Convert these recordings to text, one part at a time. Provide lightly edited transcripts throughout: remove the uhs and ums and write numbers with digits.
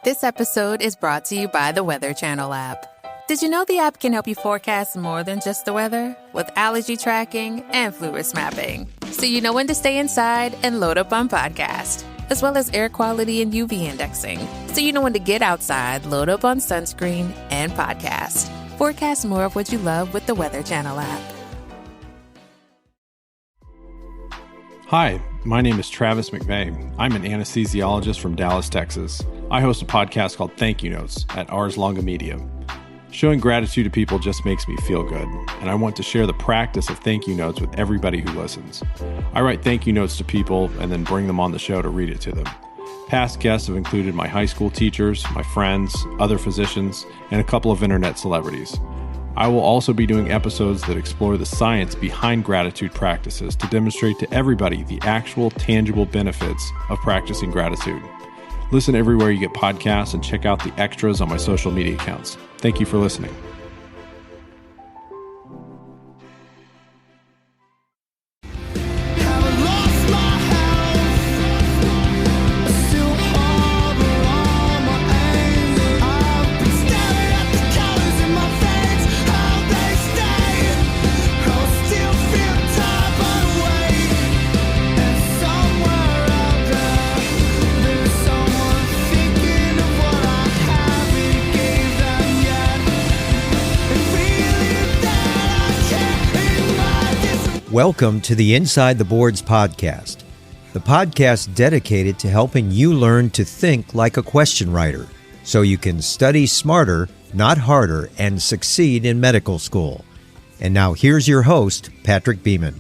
This episode is brought to you by the Weather Channel app. Did you know the app can help you forecast more than just the weather? With allergy tracking and flu risk mapping. So you know when to stay inside and load up on podcast. As well as air quality and UV indexing. So you know when to get outside, load up on sunscreen and podcast. Forecast more of what you love with the Weather Channel app. Hi, my name is Travis McVeigh. I'm an anesthesiologist from Dallas, Texas. I host a podcast called Thank You Notes at Ars Longa Media. Showing gratitude to people just makes me feel good, and I want to share the practice of thank you notes with everybody who listens. I write thank you notes to people and then bring them on the show to read it to them. Past guests have included my high school teachers, my friends, other physicians, and a couple of internet celebrities. I will also be doing episodes that explore the science behind gratitude practices to demonstrate to everybody the actual tangible benefits of practicing gratitude. Listen everywhere you get podcasts and check out the extras on my social media accounts. Thank you for listening. Welcome to the Inside the Boards podcast, the podcast dedicated to helping you learn to think like a question writer so you can study smarter, not harder, and succeed in medical school. And now here's your host, Patrick Beeman.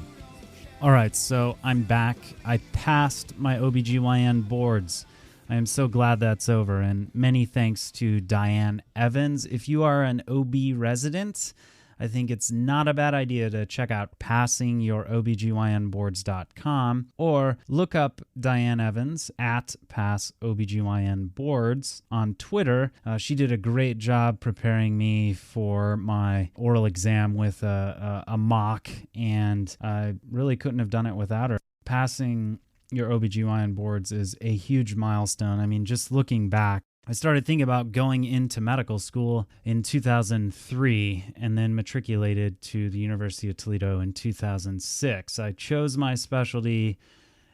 All right, so I'm back. I passed my OBGYN boards. I am so glad that's over, and many thanks to Diane Evans. If you are an OB resident, I think it's not a bad idea to check out passingyouroBGYNboards.com or look up Diane Evans at PassOBGYNBoards on Twitter. She did a great job preparing me for my oral exam with a mock, and I really couldn't have done it without her. Passing your OBGYN boards is a huge milestone. I mean, just looking back, I started thinking about going into medical school in 2003 and then matriculated to the University of Toledo in 2006. I chose my specialty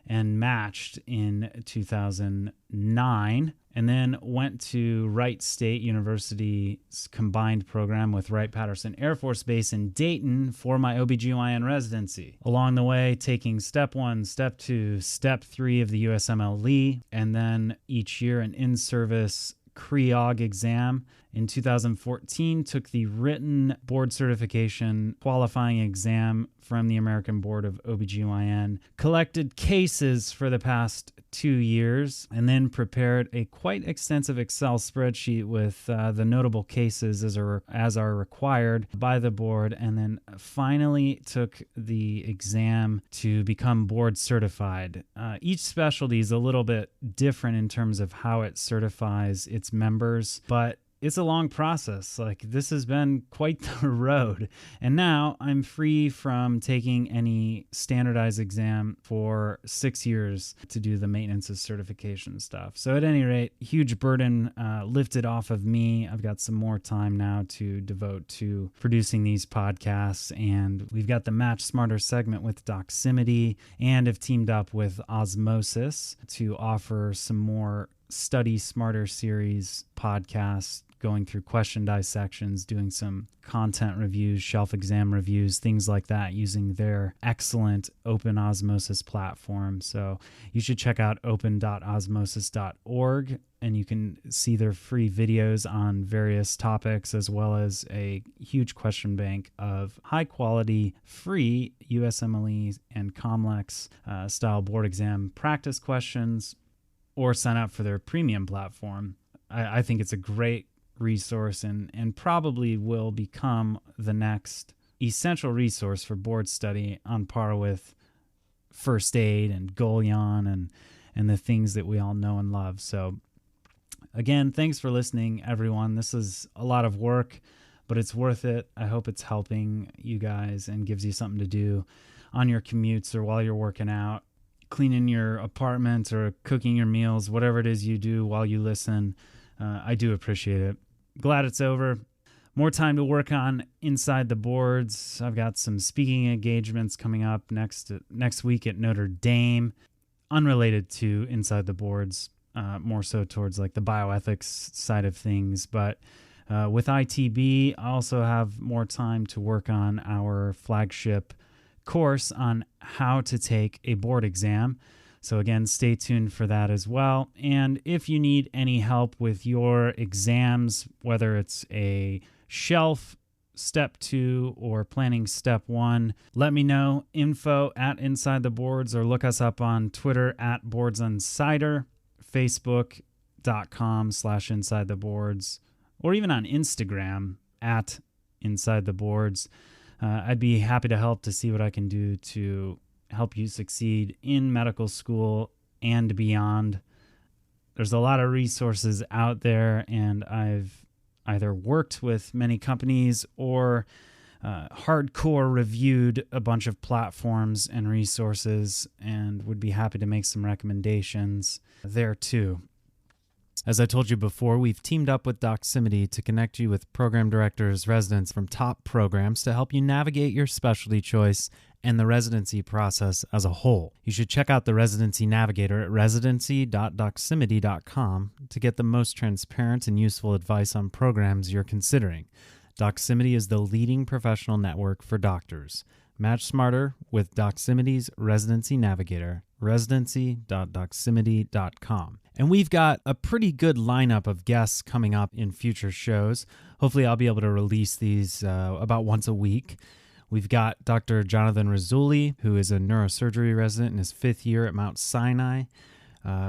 and matched in 2009 and then went to Wright State University's combined program with Wright-Patterson Air Force Base in Dayton for my OBGYN residency. Along the way, taking step 1, step 2, step 3 of the USMLE, and then each year an in-service CREOG exam. In 2014, took the written board certification qualifying exam from the American Board of OBGYN, collected cases for the past 2 years, and then prepared a quite extensive Excel spreadsheet with the notable cases as are required by the board, and then finally took the exam to become board certified. Each specialty is a little bit different in terms of how it certifies its members, but it's a long process. Like, this has been quite the road. And now I'm free from taking any standardized exam for 6 years to do the maintenance of certification stuff. So at any rate, huge burden lifted off of me. I've got some more time now to devote to producing these podcasts. And we've got the Match Smarter segment with Doximity, and have teamed up with Osmosis to offer some more Study Smarter series podcasts, going through question dissections, doing some content reviews, shelf exam reviews, things like that, using their excellent open osmosis platform. So you should check out open.osmosis.org, and you can see their free videos on various topics, as well as a huge question bank of high quality, free USMLE and COMLEX style board exam practice questions, or sign up for their premium platform. I think it's a great resource and probably will become the next essential resource for board study, on par with first aid and Golion and the things that we all know and love. So again, thanks for listening, everyone. This is a lot of work, but it's worth it. I hope it's helping you guys and gives you something to do on your commutes or while you're working out, cleaning your apartment or cooking your meals, whatever it is you do while you listen. I do appreciate it. Glad it's over. More time to work on Inside the Boards. I've got some speaking engagements coming up next week at Notre Dame, unrelated to Inside the Boards, more so towards like the bioethics side of things. But with ITB, I also have more time to work on our flagship course on how to take a board exam. So again, stay tuned for that as well. And if you need any help with your exams, whether it's a shelf step 2 or planning step 1, let me know. Info at Inside the Boards, or look us up on Twitter at BoardsInsider, Facebook.com/InsideTheBoards, or even on Instagram at InsideTheBoards. I'd be happy to help to see what I can do to help you succeed in medical school and beyond. There's a lot of resources out there, and I've either worked with many companies or hardcore reviewed a bunch of platforms and resources, and would be happy to make some recommendations there too. As I told you before, we've teamed up with Doximity to connect you with program directors, residents from top programs to help you navigate your specialty choice and the residency process as a whole. You should check out the Residency Navigator at residency.doximity.com to get the most transparent and useful advice on programs you're considering. Doximity is the leading professional network for doctors. Match smarter with Doximity's Residency Navigator, residency.doximity.com. And we've got a pretty good lineup of guests coming up in future shows. Hopefully I'll be able to release these about once a week. We've got Dr. Jonathan Rizzulli, who is a neurosurgery resident in his 5th year at Mount Sinai.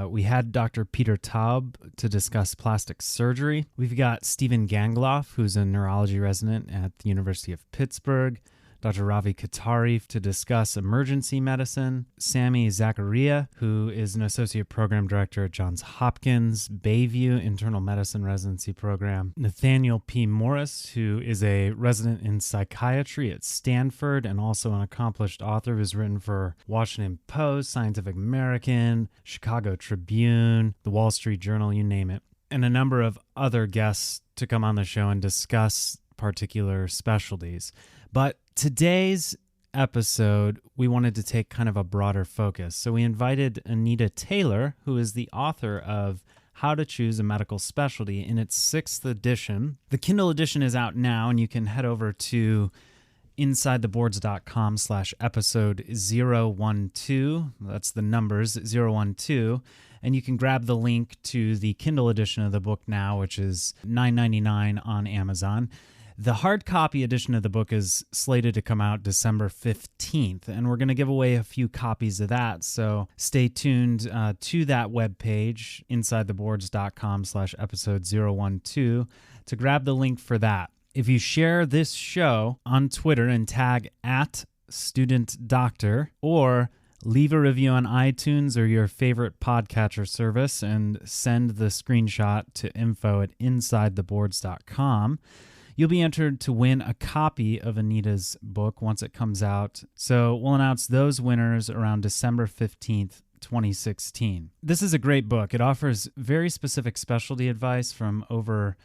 We had Dr. Peter Taub to discuss plastic surgery. We've got Stephen Gangloff, who's a neurology resident at the University of Pittsburgh. Dr. Ravi Katari to discuss emergency medicine. Sammy Zachariah, who is an associate program director at Johns Hopkins Bayview Internal Medicine Residency Program. Nathaniel P. Morris, who is a resident in psychiatry at Stanford and also an accomplished author who's written for Washington Post, Scientific American, Chicago Tribune, the Wall Street Journal, you name it. And a number of other guests to come on the show and discuss particular specialties. But today's episode, we wanted to take kind of a broader focus. So we invited Anita Taylor, who is the author of How to Choose a Medical Specialty, in its 6th edition. The Kindle edition is out now, and you can head over to InsideTheBoards.com/episode 012. That's the numbers 012. And you can grab the link to the Kindle edition of the book now, which is $9.99 on Amazon. The hard copy edition of the book is slated to come out December 15th, and we're going to give away a few copies of that. So stay tuned to that webpage, InsideTheBoards.com/episode 012, to grab the link for that. If you share this show on Twitter and tag @StudentDoctor, or leave a review on iTunes or your favorite podcatcher service and send the screenshot to info@InsideTheBoards.com, you'll be entered to win a copy of Anita's book once it comes out. So we'll announce those winners around December 15th, 2016. This is a great book. It offers very specific specialty advice from over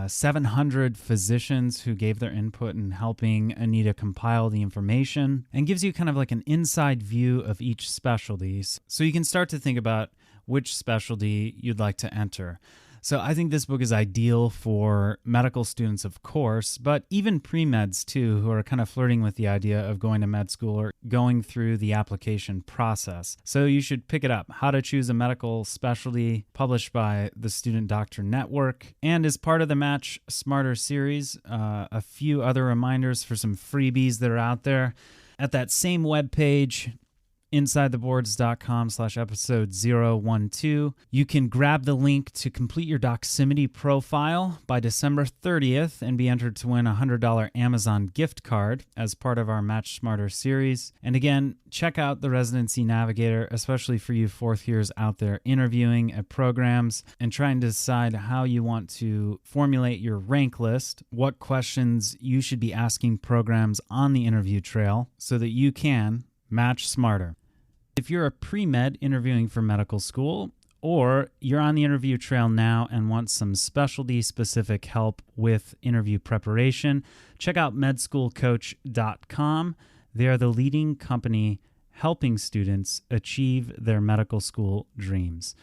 700 physicians who gave their input in helping Anita compile the information, and gives you kind of like an inside view of each specialty, so you can start to think about which specialty you'd like to enter. So I think this book is ideal for medical students, of course, but even pre-meds too, who are kind of flirting with the idea of going to med school or going through the application process. So you should pick it up. How to Choose a Medical Specialty, published by the Student Doctor Network, and as part of the Match Smarter series, a few other reminders for some freebies that are out there. At that same webpage, InsideTheBoards.com/episode 012. You can grab the link to complete your Doximity profile by December 30th and be entered to win a $100 Amazon gift card as part of our Match Smarter series. And again, check out the Residency Navigator, especially for you 4th years out there interviewing at programs and trying to decide how you want to formulate your rank list, what questions you should be asking programs on the interview trail so that you can match smarter. If you're a pre-med interviewing for medical school, or you're on the interview trail now and want some specialty-specific help with interview preparation, check out medschoolcoach.com. They are the leading company helping students achieve their medical school dreams.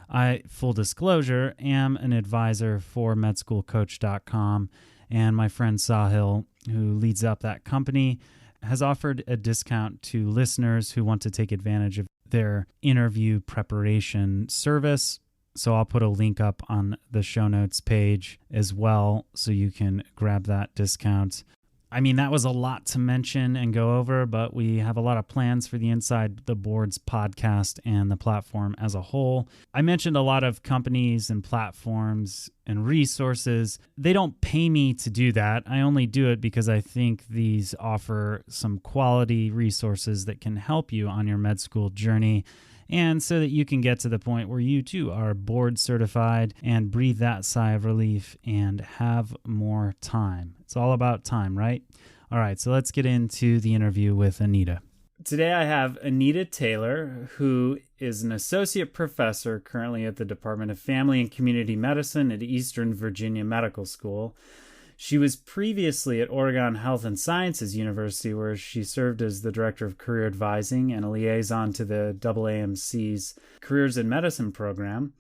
I, full disclosure, am an advisor for medschoolcoach.com, and my friend Sahil, who leads up that company, has offered a discount to listeners who want to take advantage of their interview preparation service. So I'll put a link up on the show notes page as well so you can grab that discount. I mean, that was a lot to mention and go over, but we have a lot of plans for the Inside the Boards podcast and the platform as a whole. I mentioned a lot of companies and platforms and resources. They don't pay me to do that. I only do it because I think these offer some quality resources that can help you on your med school journey, and so that you can get to the point where you too are board certified and breathe that sigh of relief and have more time. It's all about time, right? All right, so let's get into the interview with Anita. Today I have Anita Taylor, who is an associate professor currently at the Department of Family and Community Medicine at Eastern Virginia Medical School. She was previously at Oregon Health and Sciences University, where she served as the Director of Career Advising and a liaison to the AAMC's Careers in Medicine program,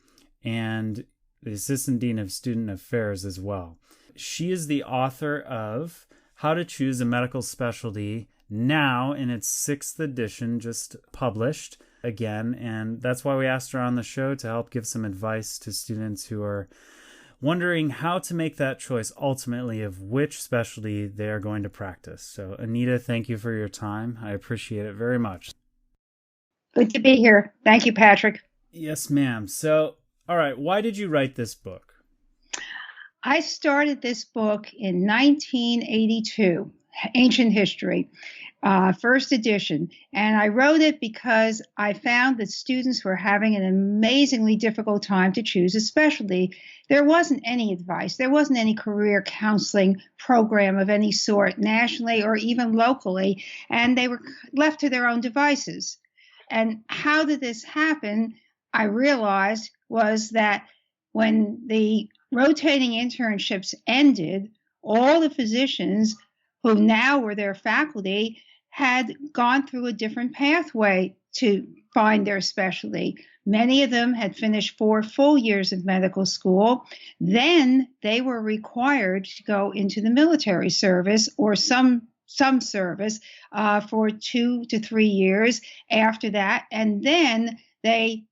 and the Assistant Dean of Student Affairs as well. She is the author of How to Choose a Medical Specialty, now in its 6th edition, just published again, and that's why we asked her on the show to help give some advice to students who are wondering how to make that choice ultimately of which specialty they are going to practice. So, Anita, thank you for your time. I appreciate it very much. Good to be here. Thank you, Patrick. Yes, ma'am. So, all right, why did you write this book? I started this book in 1982, Ancient History, first edition. And I wrote it because I found that students were having an amazingly difficult time to choose a specialty. There wasn't any advice. There wasn't any career counseling program of any sort, nationally or even locally, and they were left to their own devices. And how did this happen? I realized was that when the rotating internships ended, all the physicians who now were their faculty had gone through a different pathway to find their specialty. Many of them had finished 4 full years of medical school. Then they were required to go into the military service or some service for 2 to 3 years after that. And then they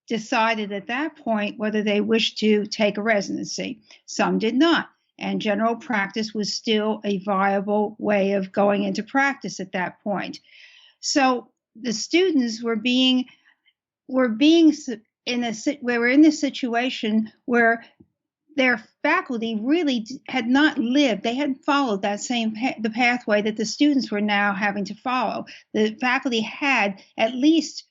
decided at that point whether they wished to take a residency. Some did not. And general practice was still a viable way of going into practice at that point. So the students were in this situation where their faculty really had not lived. They hadn't followed that same the pathway that the students were now having to follow. The faculty had at least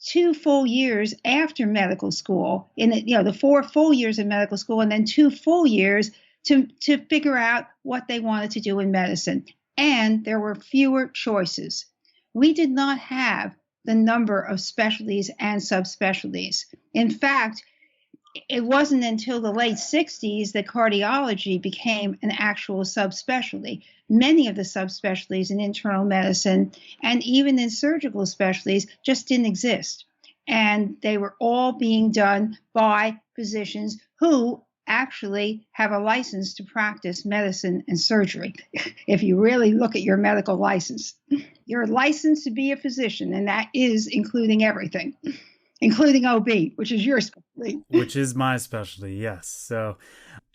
2 full years after medical school, the 4 full years of medical school, and then 2 full years to figure out what they wanted to do in medicine. And there were fewer choices. We did not have the number of specialties and subspecialties. In fact, it wasn't until the late 60s that cardiology became an actual subspecialty. Many of the subspecialties in internal medicine and even in surgical specialties just didn't exist. And they were all being done by physicians who actually have a license to practice medicine and surgery. If you really look at your medical license, you're licensed to be a physician, and that is including everything, including OB, which is your specialty. Which is my specialty, yes. So,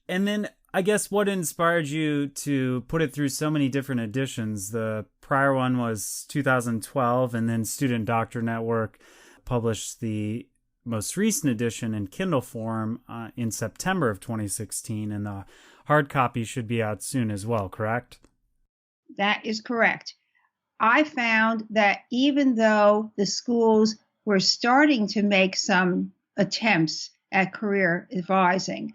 and then I guess what inspired you to put it through so many different editions? The prior one was 2012, and then Student Doctor Network published the most recent edition in Kindle form in September of 2016, and the hard copy should be out soon as well, correct? That is correct. I found that even though the schools were starting to make some attempts at career advising,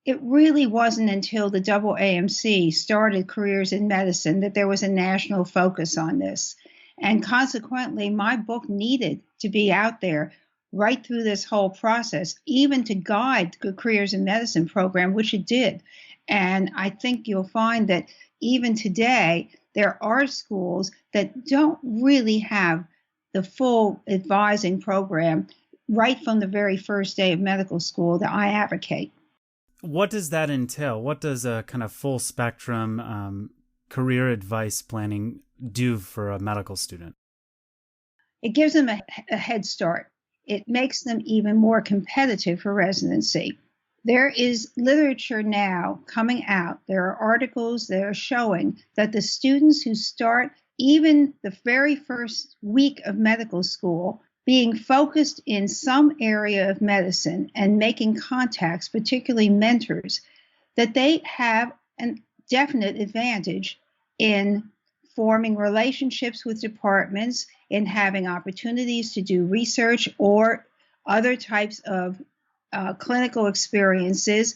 it really wasn't until the AAMC started Careers in Medicine that there was a national focus on this. And consequently, my book needed to be out there. right through this whole process, even to guide the Careers in Medicine program, which it did. And I think you'll find that even today, there are schools that don't really have the full advising program right from the very first day of medical school that I advocate. What does that entail? What does a kind of full spectrum career advice planning do for a medical student? It gives them a head start. It makes them even more competitive for residency. There is literature now coming out. There are articles that are showing that the students who start even the very first week of medical school being focused in some area of medicine and making contacts, particularly mentors, that they have a definite advantage in forming relationships with departments, in having opportunities to do research or other types of clinical experiences.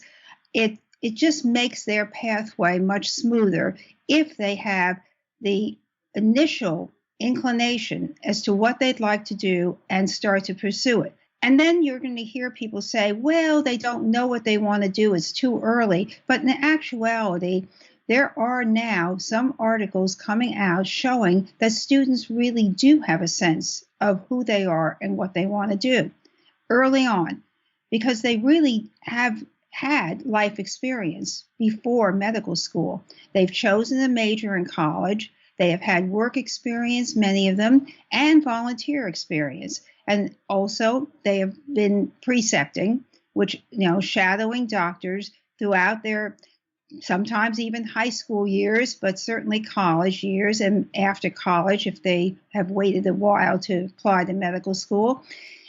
It just makes their pathway much smoother if they have the initial inclination as to what they'd like to do and start to pursue it. And then you're going to hear people say, well, they don't know what they want to do. It's too early. But in actuality, there are now some articles coming out showing that students really do have a sense of who they are and what they want to do early on, because they really have had life experience before medical school. They've chosen a major in college. They have had work experience, many of them, and volunteer experience. And also they have been precepting, which, shadowing doctors throughout their sometimes even high school years, but certainly college years, and after college if they have waited a while to apply to medical school.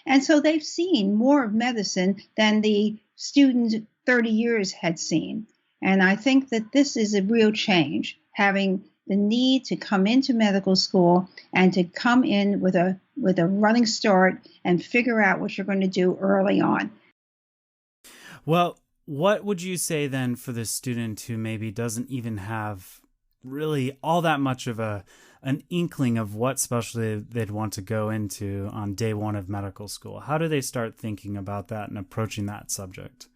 And so they've seen more of medicine than the student 30 years had seen. And I think that this is a real change, having the need to come into medical school and to come in with a running start and figure out what you're going to do early on. Well, what would you say then for the student who maybe doesn't even have really all that much of an inkling of what specialty they'd want to go into on day one of medical school? How do they start thinking about that and approaching that subject?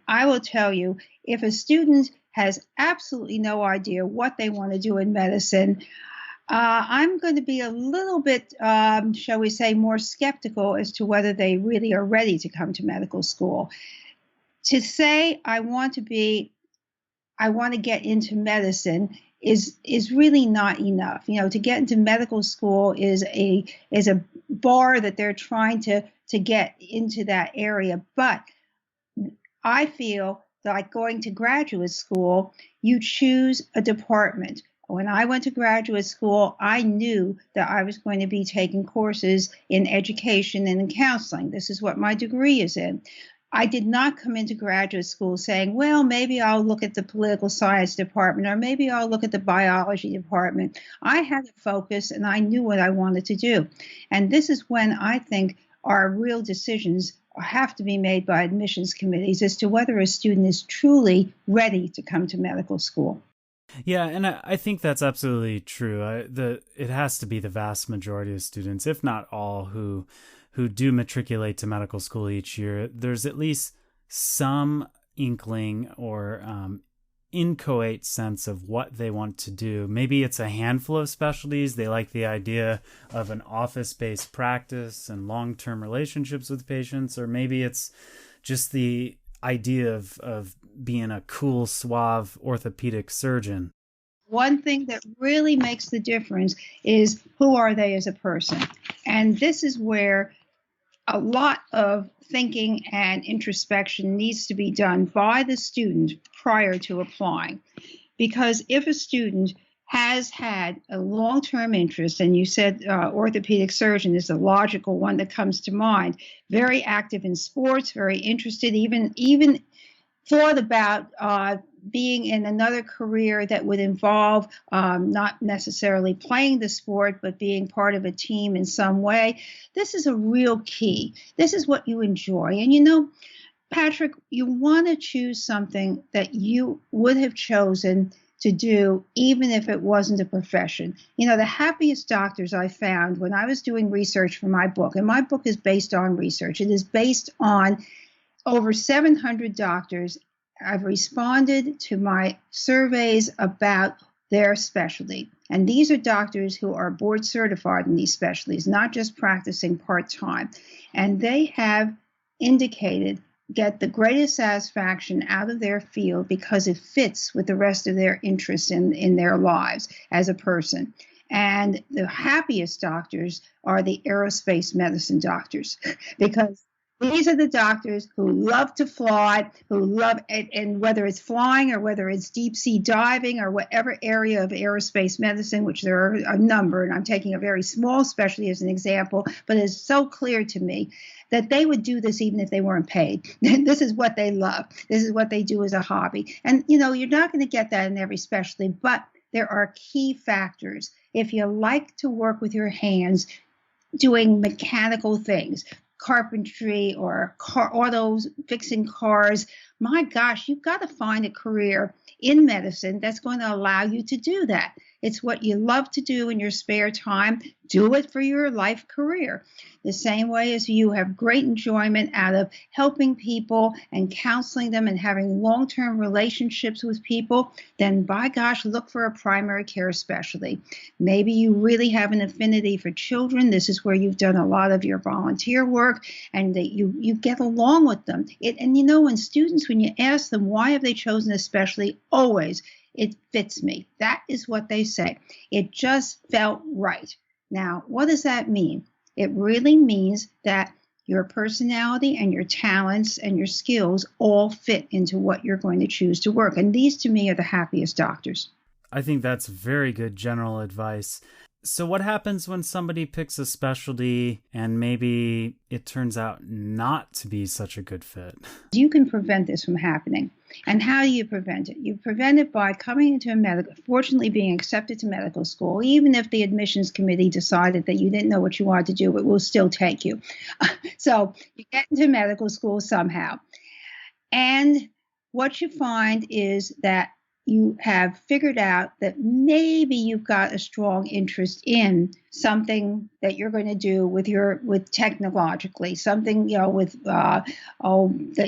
I will tell you, if a student has absolutely no idea what they want to do in medicine, I'm going to be a little bit, shall we say, more skeptical as to whether they really are ready to come to medical school. To say I want to get into medicine is really not enough. To get into medical school is a bar that they're trying to get into that area. But I feel like going to graduate school, you choose a department. When I went to graduate school, I knew that I was going to be taking courses in education and in counseling. This is what my degree is in. I did not come into graduate school saying, well, maybe I'll look at the political science department, or maybe I'll look at the biology department. I had a focus and I knew what I wanted to do. And this is when I think our real decisions have to be made by admissions committees as to whether a student is truly ready to come to medical school. Yeah, and I think that's absolutely true. It has to be the vast majority of students, if not all, who do matriculate to medical school each year. There's at least some inkling or inchoate sense of what they want to do. Maybe it's a handful of specialties. They like the idea of an office-based practice and long-term relationships with patients, or maybe it's just the idea of being a cool, suave orthopedic surgeon. One thing that really makes the difference is who are they as a person. And this is where a lot of thinking and introspection needs to be done by the student prior to applying. Because if a student has had a long-term interest, and you said orthopedic surgeon is the logical one that comes to mind, very active in sports, very interested, even thought about being in another career that would involve not necessarily playing the sport, but being part of a team in some way. This is a real key. This is what you enjoy. And Patrick, you want to choose something that you would have chosen to do, even if it wasn't a profession. You know, the happiest doctors I found when I was doing research for my book, and my book is based on research. It is based on over 700 doctors. I've responded to my surveys about their specialty. And these are doctors who are board certified in these specialties, not just practicing part-time. And they have indicated get the greatest satisfaction out of their field because it fits with the rest of their interests in their lives as a person. And the happiest doctors are the aerospace medicine doctors because these are the doctors who love to fly, who love it, and whether it's flying or whether it's deep sea diving or whatever area of aerospace medicine, which there are a number, and I'm taking a very small specialty as an example, but it's so clear to me that they would do this even if they weren't paid. This is what they love. This is what they do as a hobby. And, you know, you're not going to get that in every specialty, but there are key factors. If you like to work with your hands, doing mechanical things, carpentry or autos, fixing cars, my gosh, you've got to find a career in medicine that's going to allow you to do that. It's what you love to do in your spare time. Do it for your life career. The same way as you have great enjoyment out of helping people and counseling them and having long-term relationships with people, then by gosh, look for a primary care specialty. Maybe you really have an affinity for children. This is where you've done a lot of your volunteer work and that you get along with them. And you know, when students, when you ask them why have they chosen a specialty, always, it fits me. That is what they say. It just felt right. Now, what does that mean? It really means that your personality and your talents and your skills all fit into what you're going to choose to work. And these, to me, are the happiest doctors. I think that's very good general advice. So what happens when somebody picks a specialty and maybe it turns out not to be such a good fit? You can prevent this from happening. And how do you prevent it? You prevent it by coming into fortunately being accepted to medical school. Even if the admissions committee decided that you didn't know what you wanted to do, it will still take you. So you get into medical school somehow. And what you find is that you have figured out that maybe you've got a strong interest in something that you're going to do with technologically, something, you know, with that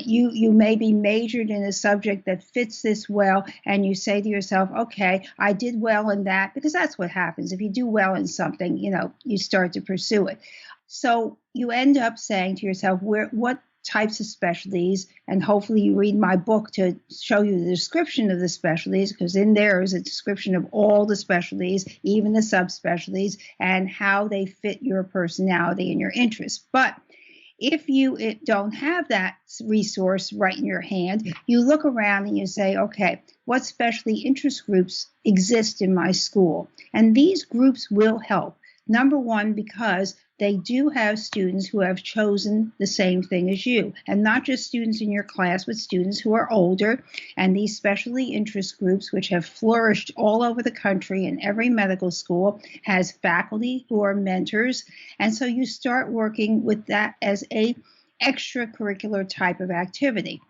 you maybe majored in a subject that fits this well, and you say to yourself, okay, I did well in that, because that's what happens. If you do well in something, you know, you start to pursue it. So you end up saying to yourself, what types of specialties, and hopefully you read my book to show you the description of the specialties, because in there is a description of all the specialties, even the subspecialties, and how they fit your personality and your interests. But if you don't have that resource right in your hand, you look around and you say, okay, what specialty interest groups exist in my school? And these groups will help. Number one, because they do have students who have chosen the same thing as you, and not just students in your class, but students who are older. And these specialty interest groups, which have flourished all over the country in every medical school, has faculty who are mentors. And so you start working with that as a extracurricular type of activity.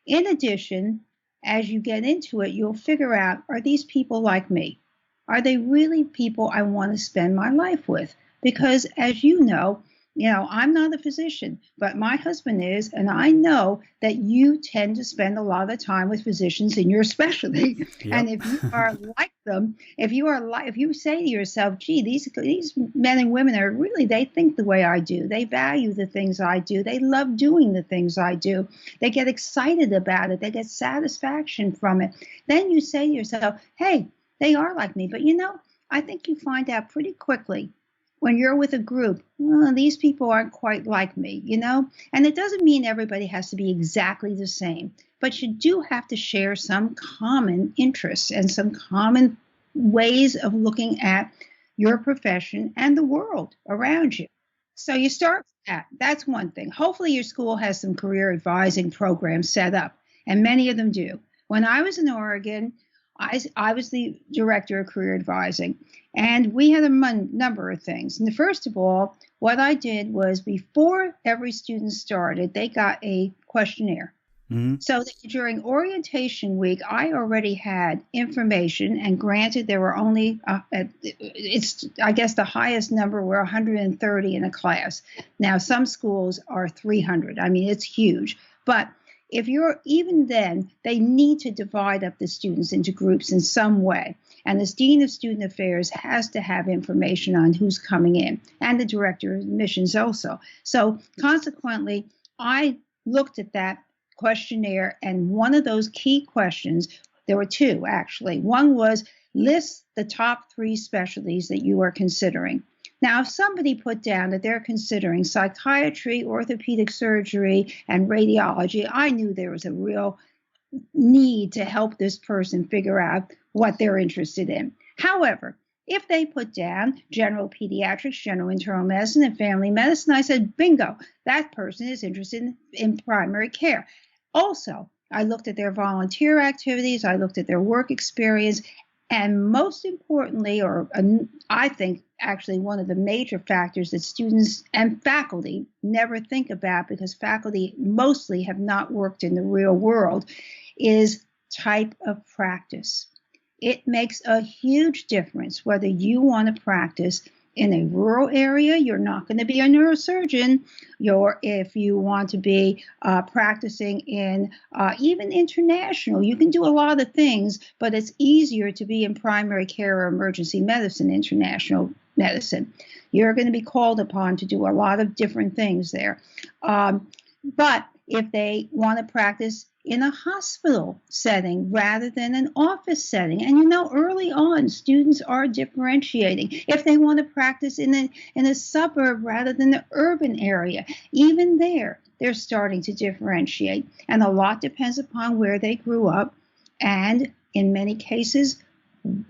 In addition, as you get into it, you'll figure out, are these people like me? Are they really people I want to spend my life with? Because as you know, I'm not a physician, but my husband is, and I know that you tend to spend a lot of time with physicians in your specialty. Yep. And if you are like them, if you say to yourself, gee, these men and women are really, they think the way I do. They value the things I do. They love doing the things I do. They get excited about it. They get satisfaction from it. Then you say to yourself, hey, they are like me. But I think you find out pretty quickly when you're with a group, these people aren't quite like me, And it doesn't mean everybody has to be exactly the same, but you do have to share some common interests and some common ways of looking at your profession and the world around you. So you start with that. That's one thing. Hopefully your school has some career advising programs set up, and many of them do. When I was in Oregon, I was the director of career advising, and we had a number of things. And first of all, what I did was before every student started, they got a questionnaire. So that during orientation week, I already had information, and granted, there were only, I guess the highest number were 130 in a class. Now, some schools are 300. I mean, it's huge. But if you're, even then, they need to divide up the students into groups in some way. And the Dean of Student Affairs has to have information on who's coming in, and the Director of Admissions also. So consequently, I looked at that questionnaire, and one of those key questions, there were two actually. One was, list the top 3 specialties that you are considering. Now, if somebody put down that they're considering psychiatry, orthopedic surgery, and radiology, I knew there was a real need to help this person figure out what they're interested in. However, if they put down general pediatrics, general internal medicine, and family medicine, I said, bingo, that person is interested in primary care. Also, I looked at their volunteer activities, I looked at their work experience, and most importantly, or I think actually one of the major factors that students and faculty never think about, because faculty mostly have not worked in the real world, is type of practice. It makes a huge difference whether you want to practice in a rural area. You're not going to be a neurosurgeon. If you want to be practicing in even international, you can do a lot of things, but it's easier to be in primary care or emergency medicine, international medicine. You're going to be called upon to do a lot of different things there. But if they want to practice in a hospital setting rather than an office setting, and early on, students are differentiating. If they want to practice in a suburb rather than the urban area, even there, they're starting to differentiate. And a lot depends upon where they grew up, and in many cases,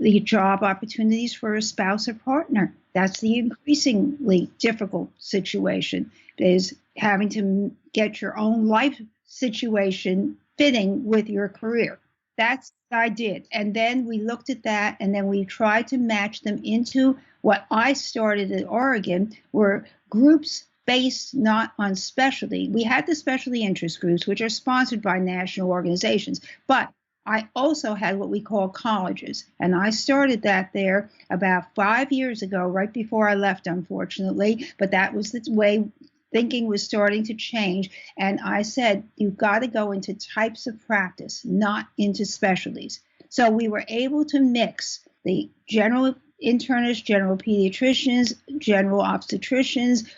the job opportunities for a spouse or partner. That's the increasingly difficult situation, is having to get your own life situation fitting with your career. That's what I did. And then we looked at that, and then we tried to match them into what I started at Oregon, were groups based not on specialty. We had the specialty interest groups, which are sponsored by national organizations, but I also had what we call colleges, and I started that there about 5 years ago, right before I left, unfortunately, but that was the way thinking was starting to change. And I said, you've got to go into types of practice, not into specialties. So we were able to mix the general internists, general pediatricians, general obstetricians,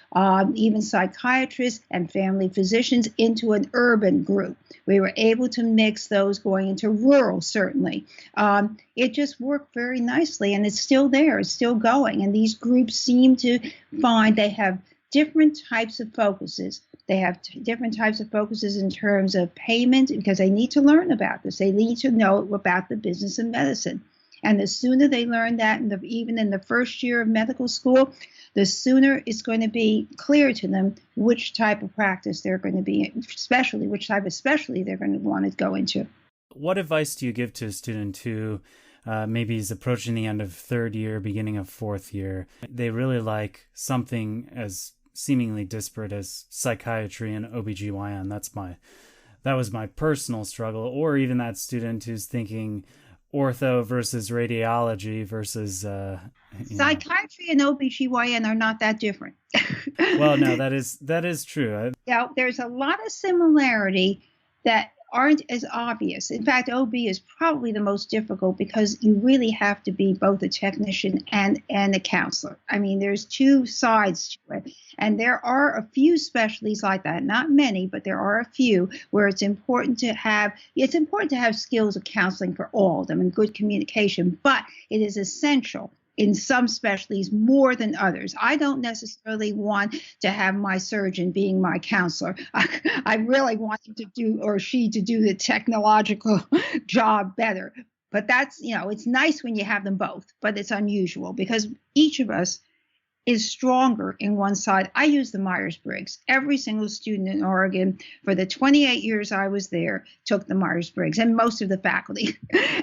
even psychiatrists and family physicians into an urban group. We were able to mix those going into rural, certainly. It just worked very nicely, and it's still there, it's still going. And these groups seem to find they have different types of focuses. They have different types of focuses in terms of payment, because they need to learn about this. They need to know about the business of medicine. And the sooner they learn that, even in the first year of medical school, the sooner it's going to be clear to them which type of practice they're going to be in, especially which type of specialty they're going to want to go into. What advice do you give to a student who maybe is approaching the end of third year, beginning of fourth year? They really like something as seemingly disparate as psychiatry and OBGYN. That was my personal struggle. Or even that student who's thinking ortho versus radiology versus psychiatry and OBGYN are not that different. Well, no, that is true. There's a lot of similarity that aren't as obvious. In fact, OB is probably the most difficult, because you really have to be both a technician and a counselor. I mean, there's two sides to it. And there are a few specialties like that, not many, but there are a few where it's important to have skills of counseling for all of them and good communication, but it is essential in some specialties more than others. I don't necessarily want to have my surgeon being my counselor. I really want him to do, or she to do, the technological job better. But that's, it's nice when you have them both, but it's unusual, because each of us is stronger in one side. I use the Myers-Briggs. Every single student in Oregon for the 28 years I was there took the Myers-Briggs, and most of the faculty.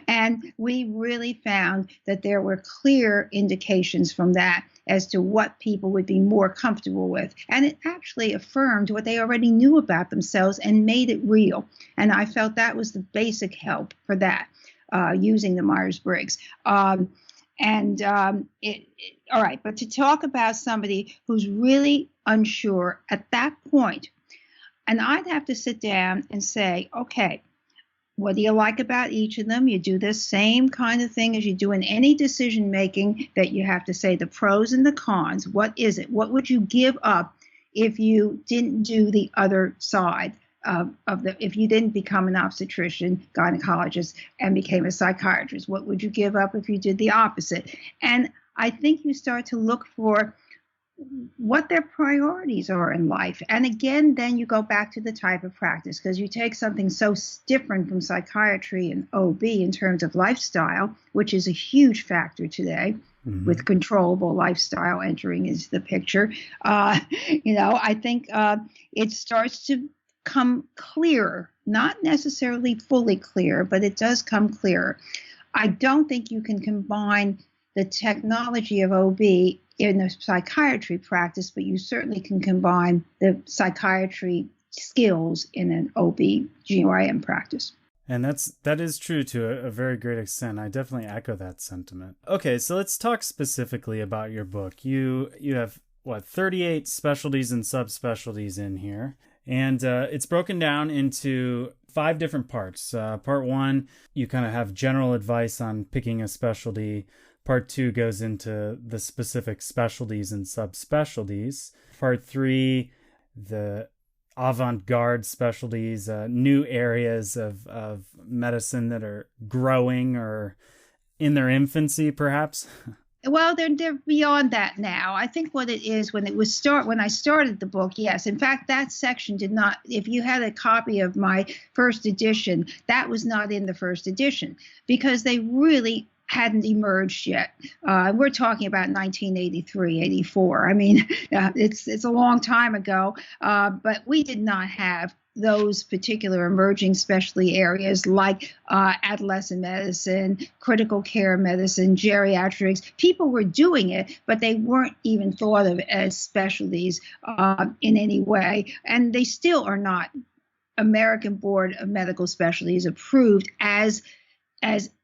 And we really found that there were clear indications from that as to what people would be more comfortable with. And it actually affirmed what they already knew about themselves and made it real. And I felt that was the basic help for that, using the Myers-Briggs. All right, but to talk about somebody who's really unsure at that point, and I'd have to sit down and say, okay, what do you like about each of them? You do the same kind of thing as you do in any decision making, that you have to say the pros and the cons. What is it? What would you give up if you didn't do the other side? If you didn't become an obstetrician, gynecologist, and became a psychiatrist, what would you give up if you did the opposite? And I think you start to look for what their priorities are in life. And again, then you go back to the type of practice, because you take something so different from psychiatry and OB in terms of lifestyle, which is a huge factor today. Mm-hmm. With controllable lifestyle entering into the picture. I think it starts to come clearer, not necessarily fully clear, but it does come clearer. I don't think you can combine the technology of OB in a psychiatry practice, but you certainly can combine the psychiatry skills in an OB/GYN practice. And that is true to a very great extent. I definitely echo that sentiment. Okay, so let's talk specifically about your book. You have, 38 specialties and subspecialties in here. And it's broken down into 5 different parts. Part 1, you kind of have general advice on picking a specialty. Part 2 goes into the specific specialties and subspecialties. Part 3, the avant-garde specialties, new areas of medicine that are growing or in their infancy, perhaps. Well, they're beyond that now. I think what it is, when I started the book, yes. In fact, that section did not, if you had a copy of my first edition, that was not in the first edition, because they really hadn't emerged yet. We're talking about 1983, 84. I mean, it's a long time ago, but we did not have those particular emerging specialty areas like adolescent medicine, critical care medicine, geriatrics. People were doing it, but they weren't even thought of as specialties in any way. And they still are not American Board of Medical Specialties approved as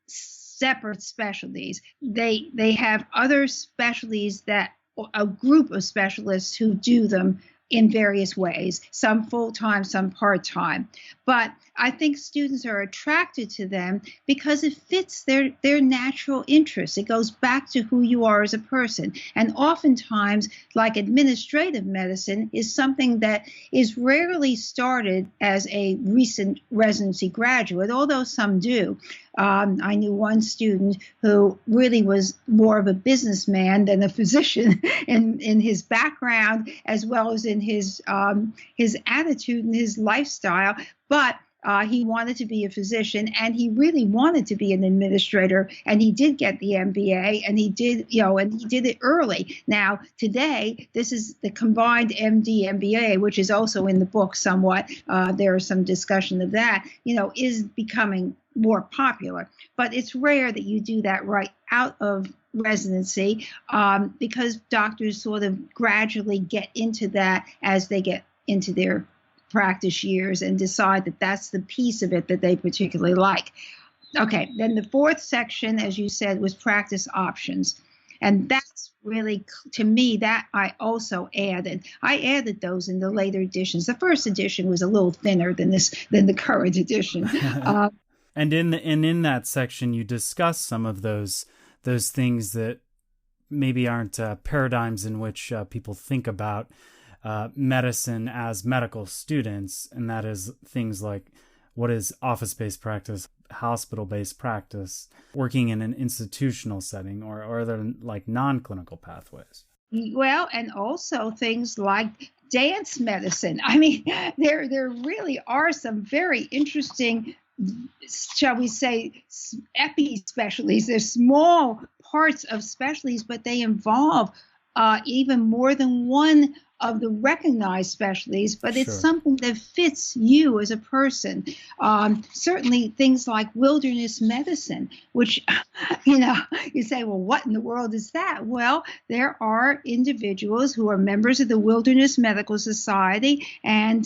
separate specialties. They have other specialties, that a group of specialists who do them in various ways, some full-time, some part-time. But I think students are attracted to them because it fits their natural interests. It goes back to who you are as a person. And oftentimes, like administrative medicine, is something that is rarely started as a recent residency graduate, although some do. I knew one student who really was more of a businessman than a physician in his background, as well as in his attitude and his lifestyle. But he wanted to be a physician, and he really wanted to be an administrator, and he did get the MBA, and he did, and he did it early. Now, today, this is the combined MD MBA, which is also in the book somewhat. There is some discussion of that, is becoming more popular, but it's rare that you do that right out of residency, because doctors sort of gradually get into that as they get into their practice years and decide that that's the piece of it that they particularly like. Okay, then the 4th section, as you said, was practice options. And that's really, to me, that I also added. I added those in the later editions. The first edition was a little thinner than the current edition. And in that section, you discuss some of those things that maybe aren't paradigms in which people think about medicine as medical students, and that is things like what is office-based practice, hospital-based practice, working in an institutional setting, or are there like non-clinical pathways? Well, and also things like dance medicine. I mean, there really are some very interesting, shall we say, epi-specialties. They're small parts of specialties, but they involve even more than one of the recognized specialties, but it's Sure. something that fits you as a person. Certainly things like wilderness medicine, which, you say, well, what in the world is that? Well, there are individuals who are members of the Wilderness Medical Society, and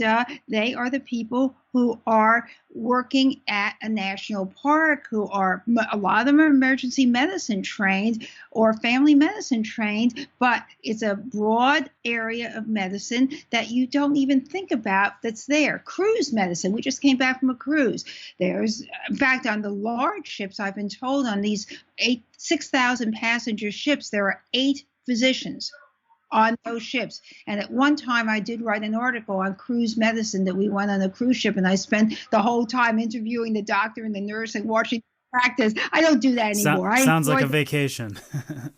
they are the people who are working at a national park, a lot of them are emergency medicine trained or family medicine trained, but it's a broad area of medicine that you don't even think about that's there. Cruise medicine, we just came back from a cruise. There's, in fact, on the large ships, I've been told on these 6,000 passenger ships, there are 8 physicians on those ships. And at one time I did write an article on cruise medicine, that we went on a cruise ship and I spent the whole time interviewing the doctor and the nurse and watching practice. I don't do that anymore. Sounds like a vacation.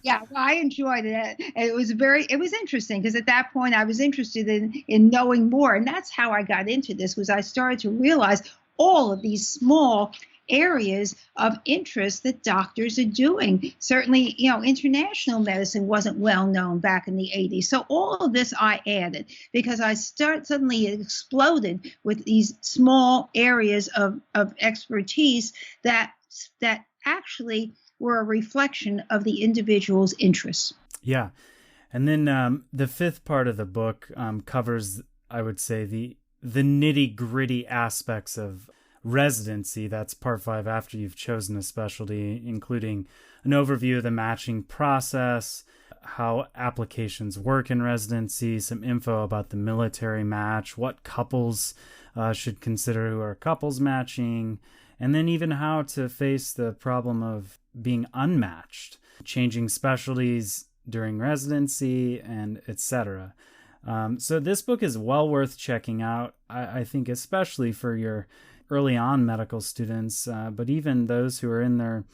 Yeah, I enjoyed it. It was interesting because at that point I was interested in knowing more. And that's how I got into this, was I started to realize all of these small areas of interest that doctors are doing. Certainly, international medicine wasn't well known back in the 80s. So all of this I added because suddenly it exploded with these small areas of expertise that actually were a reflection of the individual's interests. Yeah. And then the 5th part of the book covers, I would say, the nitty-gritty aspects of residency. That's part 5 after you've chosen a specialty, including an overview of the matching process, how applications work in residency, some info about the military match, what couples should consider who are couples matching, and then even how to face the problem of being unmatched, changing specialties during residency, and etc. So this book is well worth checking out, I think, especially for your early on medical students, but even those who are in their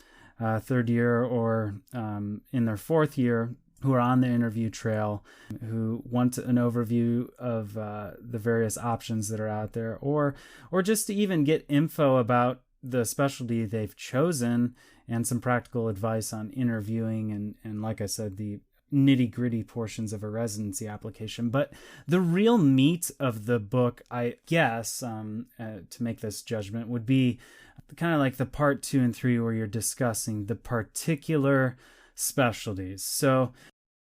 3rd year or in their 4th year, who are on the interview trail, who want an overview of the various options that are out there, or just to even get info about the specialty they've chosen and some practical advice on interviewing and like I said, the nitty-gritty portions of a residency application. But the real meat of the book, I guess, to make this judgment, would be kind of like the part 2 and 3 where you're discussing the particular specialties. So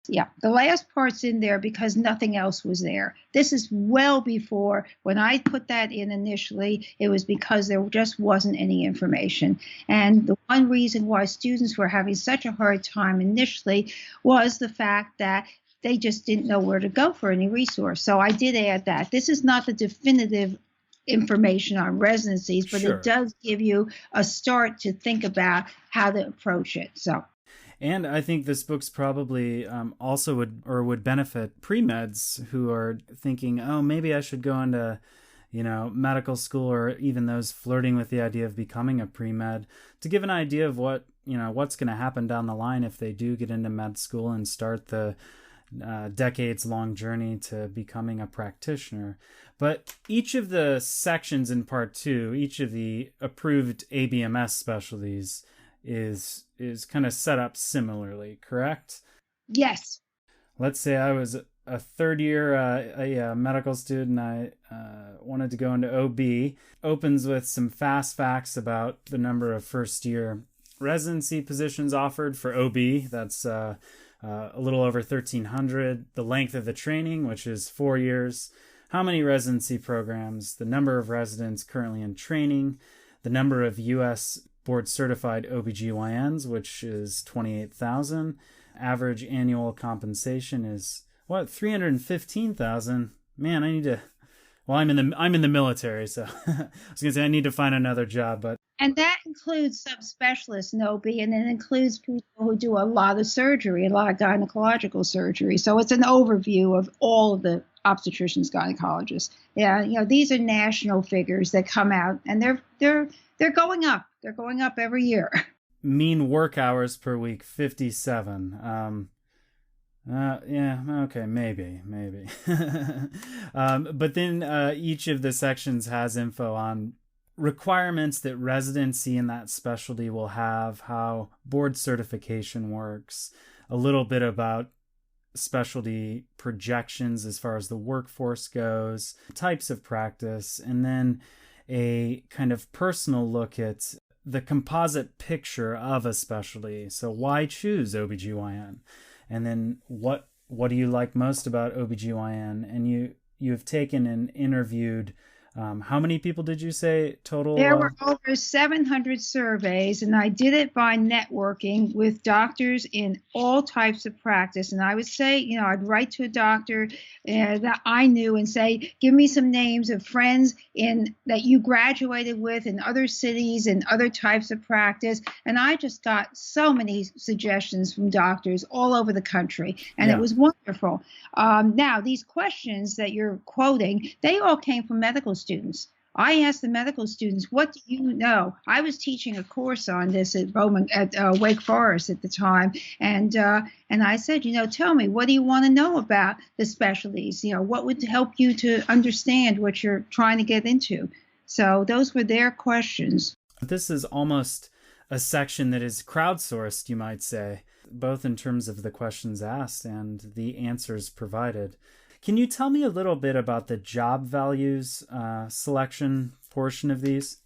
yeah, the last part's in there because nothing else was there. This is well before, when I put that in initially, it was because there just wasn't any information. And the one reason why students were having such a hard time initially was the fact that they just didn't know where to go for any resource. So I did add that. This is not the definitive information on residencies, but Sure. It does give you a start to think about how to approach it. And I think this book's probably also would benefit pre-meds who are thinking, oh, maybe I should go into, medical school, or even those flirting with the idea of becoming a pre-med, to give an idea of what's going to happen down the line if they do get into med school and start the decades-long journey to becoming a practitioner. But each of the sections in part 2, each of the approved ABMS specialties is kind of set up similarly, correct? Yes. Let's say I was a 3rd year a medical student. I wanted to go into OB. Opens with some fast facts about the number of 1st year residency positions offered for OB. That's a little over 1,300. The length of the training, which is 4 years. How many residency programs? The number of residents currently in training. The number of U.S. board certified OBGYNs, which is 28,000. Average annual compensation is $315,000. Man, I need to. Well, I'm in the military, so I was gonna say I need to find another job, but. And that includes subspecialists in OB, and it includes people who do a lot of surgery, a lot of gynecological surgery. So it's an overview of all of the obstetricians, gynecologists. Yeah, these are national figures that come out, and they're going up. They're going up every year. Mean work hours per week, 57. Yeah, okay, maybe. But then each of the sections has info on requirements that residency in that specialty will have, how board certification works, a little bit about specialty projections as far as the workforce goes, types of practice, and then a kind of personal look at the composite picture of a specialty. So why choose OBGYN? And then what do you like most about OBGYN? And you've taken and interviewed, how many people did you say total? There were over 700 surveys, and I did it by networking with doctors in all types of practice. And I would say, I'd write to a doctor that I knew and say, give me some names of friends that you graduated with in other cities and other types of practice. And I just got so many suggestions from doctors all over the country, and It was wonderful. Now, these questions that you're quoting, they all came from medical students. I asked the medical students, what do you know? I was teaching a course on this at Wake Forest at the time. And I said, tell me, what do you want to know about the specialties? What would help you to understand what you're trying to get into? So those were their questions. This is almost a section that is crowdsourced, you might say, both in terms of the questions asked and the answers provided. Can you tell me a little bit about the job values selection portion of these?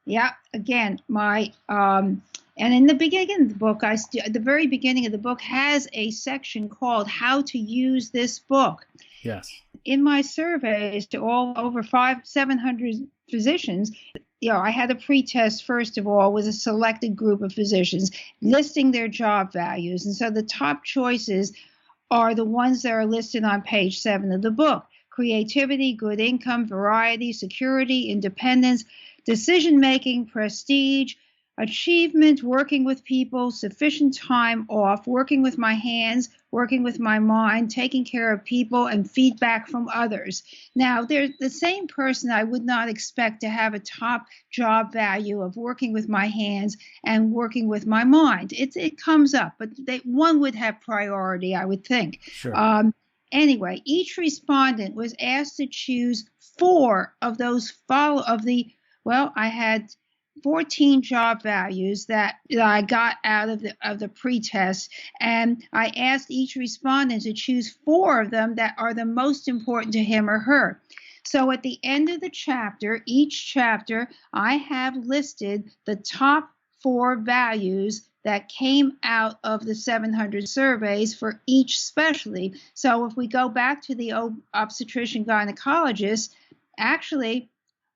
Yeah, again, and in the beginning of the book, the very beginning of the book has a section called How to Use This Book. Yes. In my surveys to all over 700 physicians, I had a pretest, first of all, with a selected group of physicians listing their job values. And so the top choices are the ones that are listed on page 7 of the book: creativity, good income, variety, security, independence, decision-making, prestige, achievement, working with people, sufficient time off, working with my hands, working with my mind, taking care of people, and feedback from others. Now, they're the same person I would not expect to have a top job value of working with my hands and working with my mind. It comes up, but one would have priority, I would think. Sure. Anyway, each respondent was asked to choose 4 of those I had 14 job values that I got out of the pretest, and I asked each respondent to choose 4 of them that are the most important to him or her. So at the end of the chapter, each chapter, I have listed the top 4 values that came out of the 700 surveys for each specialty. So if we go back to the obstetrician gynecologist, actually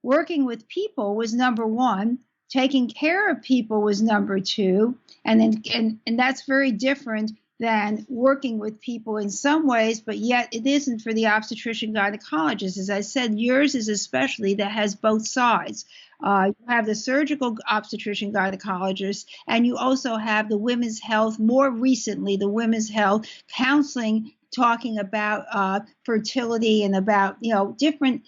working with people was number 1. Taking care of people was number 2, and that's very different than working with people in some ways, but yet it isn't for the obstetrician gynecologist. As I said, yours is a specialty that has both sides. You have the surgical obstetrician gynecologist, and you also have the women's health, more recently the women's health counseling, talking about fertility and about, different,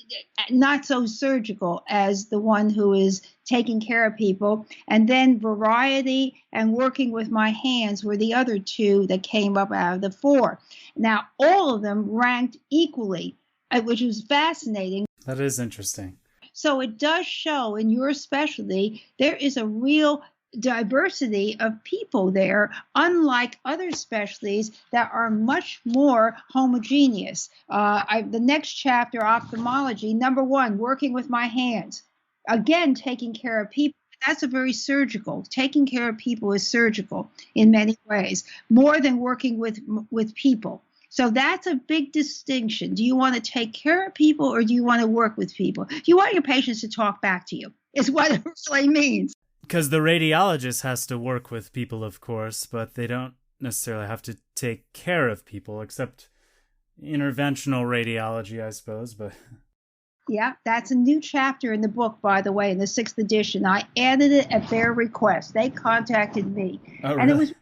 not so surgical as the one who is taking care of people. And then variety and working with my hands were the other 2 that came up out of the 4. Now, all of them ranked equally, which was fascinating. That is interesting. So it does show in your specialty, there is a real diversity of people there, unlike other specialties that are much more homogeneous. The next chapter, ophthalmology, number 1, working with my hands. Again, taking care of people. That's a very surgical. Taking care of people is surgical in many ways, more than working with people. So that's a big distinction. Do you want to take care of people or do you want to work with people? Do you want your patients to talk back to you? Is what it really means. Because the radiologist has to work with people, of course, but they don't necessarily have to take care of people, except interventional radiology, I suppose. But yeah, that's a new chapter in the book, by the way, in the 6th edition. I added it at their request. They contacted me. Oh, and really?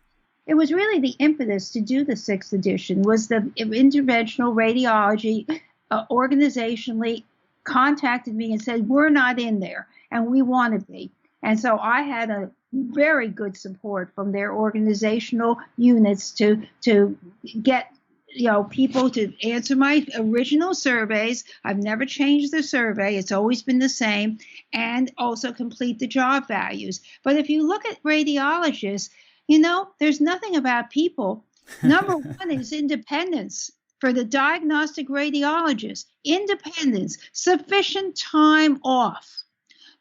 It was really the impetus to do the 6th edition was the interventional radiology organizationally contacted me and said, we're not in there and we want to be. And so I had a very good support from their organizational units to get people to answer my original surveys. I've never changed the survey. It's always been the same, and also complete the job values. But if you look at radiologists, there's nothing about people Number one is independence for the diagnostic radiologist. Independence, sufficient time off.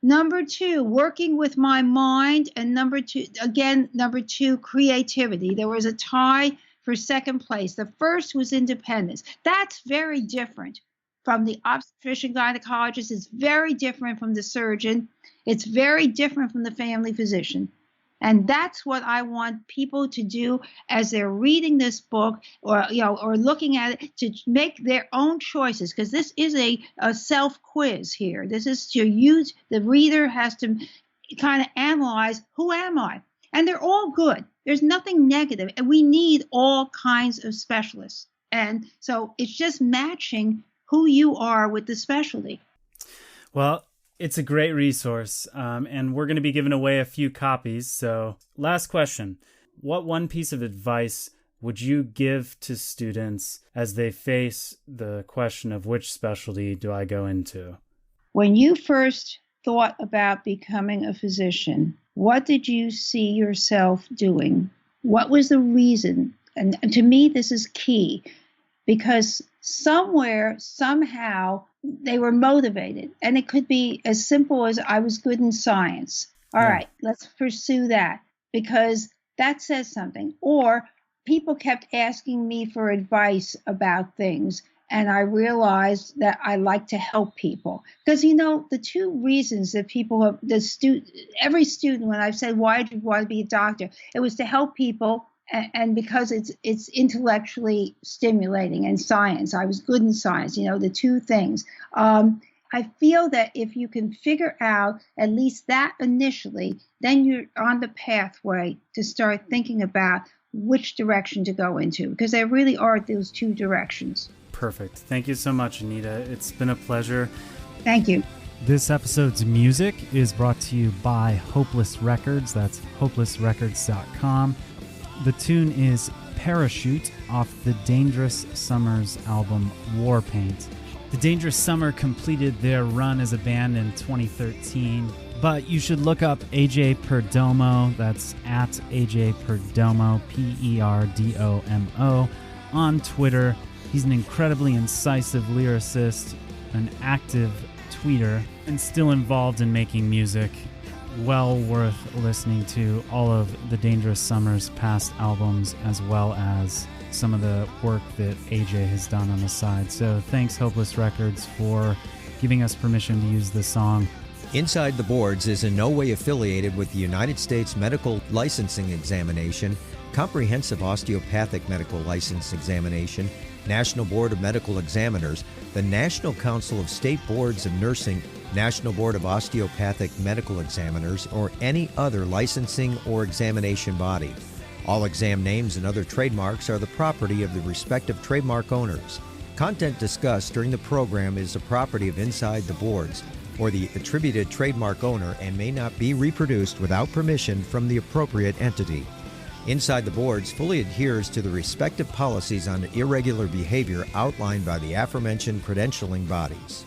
Number two, working with my mind. And number two, creativity. There was a tie for second place. The first was independence. That's very different from the obstetrician gynecologist. It's very different from the surgeon. It's very different from the family physician. And that's what I want people to do as they're reading this book or looking at it, to make their own choices, because this is a self quiz here. This is to use, the reader has to kind of analyze, who am I? And they're all good. There's nothing negative. And we need all kinds of specialists. And so it's just matching who you are with the specialty. Well, it's a great resource, and we're going to be giving away a few copies. So last question. What one piece of advice would you give to students as they face the question of which specialty do I go into? When you first thought about becoming a physician, what did you see yourself doing? What was the reason? And to me, this is key, because somewhere, somehow, they were motivated. And it could be as simple as, I was good in science. All right, let's pursue that, because that says something. Or people kept asking me for advice about things, and I realized that I like to help people. Because, the two reasons that people have, every student, when I've said, why did you want to be a doctor? It was to help people, and because it's intellectually stimulating, and science. I was good in science, the two things. I feel that if you can figure out at least that initially, then you're on the pathway to start thinking about which direction to go into, because there really are those two directions. Perfect. Thank you so much, Anita. It's been a pleasure. Thank you. This episode's music is brought to you by Hopeless Records. That's hopelessrecords.com. The tune is Parachute off the Dangerous Summers album Warpaint. The Dangerous Summer completed their run as a band in 2013, but you should look up AJ Perdomo, that's at AJ Perdomo, Perdomo, on Twitter. He's an incredibly incisive lyricist, an active tweeter, and still involved in making music. Well worth listening to all of the Dangerous Summer's past albums, as well as some of the work that AJ has done on the side. So thanks, Hopeless Records, for giving us permission to use this song. Inside the Boards is in no way affiliated with the United States Medical Licensing Examination, Comprehensive Osteopathic Medical License Examination, National Board of Medical Examiners, the National Council of State Boards of Nursing, National Board of Osteopathic Medical Examiners, or any other licensing or examination body. All exam names and other trademarks are the property of the respective trademark owners. Content discussed during the program is the property of Inside the Boards or the attributed trademark owner and may not be reproduced without permission from the appropriate entity. Inside the Boards fully adheres to the respective policies on irregular behavior outlined by the aforementioned credentialing bodies.